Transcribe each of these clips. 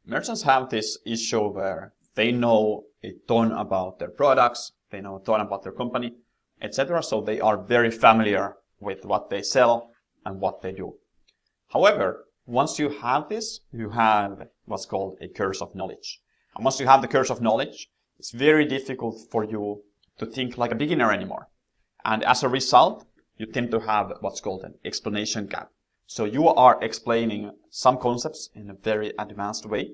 Merchants have this issue where they know a ton about their products, they know a ton about their company, etc. So they are very familiar with what they sell and what they do. However, once you have this, you have what's called a curse of knowledge. And once you have the curse of knowledge, it's very difficult for you to think like a beginner anymore. And as a result, you tend to have what's called an explanation gap. So you are explaining some concepts in a very advanced way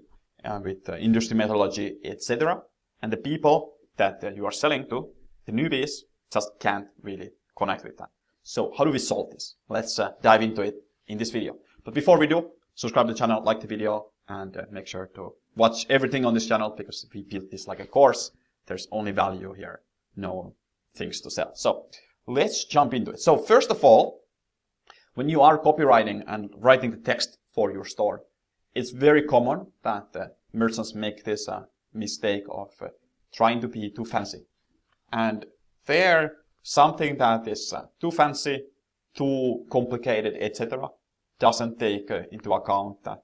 with industry methodology, etc. And the people that you are selling to, the newbies, just can't really connect with that. So how do we solve this? Let's dive into it in this video. But before we do, subscribe to the channel, like the video, and make sure to watch everything on this channel, because we built this like a course. There's only value here, no things to sell. So let's jump into it. So first of all, when you are copywriting and writing the text for your store, it's very common that merchants make this mistake of trying to be too fancy. And there, something that is too fancy, too complicated, etc., doesn't take into account that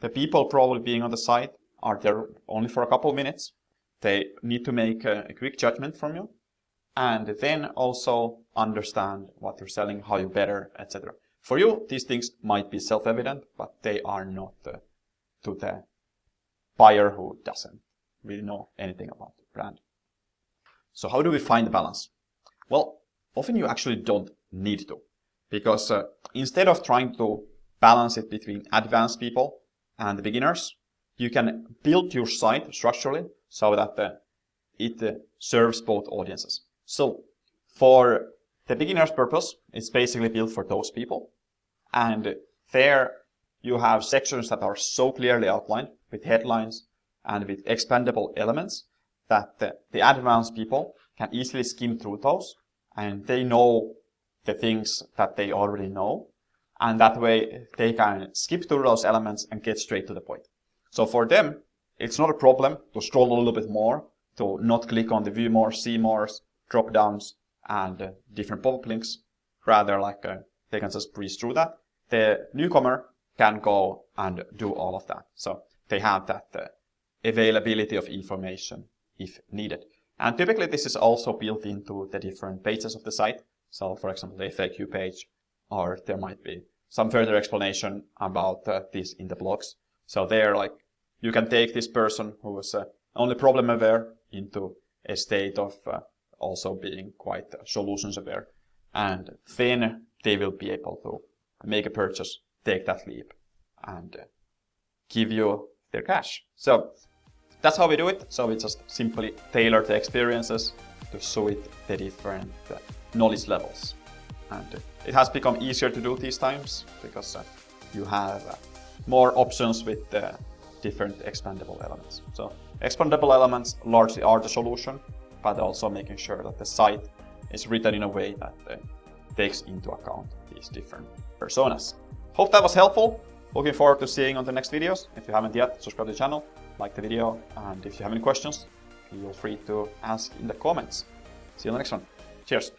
the people probably being on the site are there only for a couple of minutes. They need to make a quick judgment from you, and then also understand what you're selling, how you better, etc. For you, these things might be self-evident, but they are not to the buyer who doesn't really know anything about the brand. So how do we find the balance? Well, often you actually don't need to, because instead of trying to balance it between advanced people and the beginners, you can build your site structurally so that it serves both audiences. So for the beginner's purpose, it's basically built for those people. And there you have sections that are so clearly outlined with headlines and with expandable elements that the advanced people can easily skim through those, and they know the things that they already know. And that way they can skip through those elements and get straight to the point. So for them, it's not a problem to scroll a little bit more, to not click on the view more, see more, drop downs, and different pop-up links. Rather, they can just breeze through that. The newcomer can go and do all of that. So they have that availability of information if needed. And typically this is also built into the different pages of the site. So for example, the FAQ page, or there might be some further explanation about this in the blogs. So there, you can take this person who is only problem aware into a state of also being quite solutions aware. And then they will be able to make a purchase, take that leap, and give you their cash. So that's how we do it. So we just simply tailor the experiences to suit the different knowledge levels. And it has become easier to do these times because you have more options with different expandable elements. So expandable elements largely are the solution, but also making sure that the site is written in a way that takes into account these different personas. Hope that was helpful. Looking forward to seeing you on the next videos. If you haven't yet, subscribe to the channel, like the video, and if you have any questions, feel free to ask in the comments. See you on the next one. Cheers.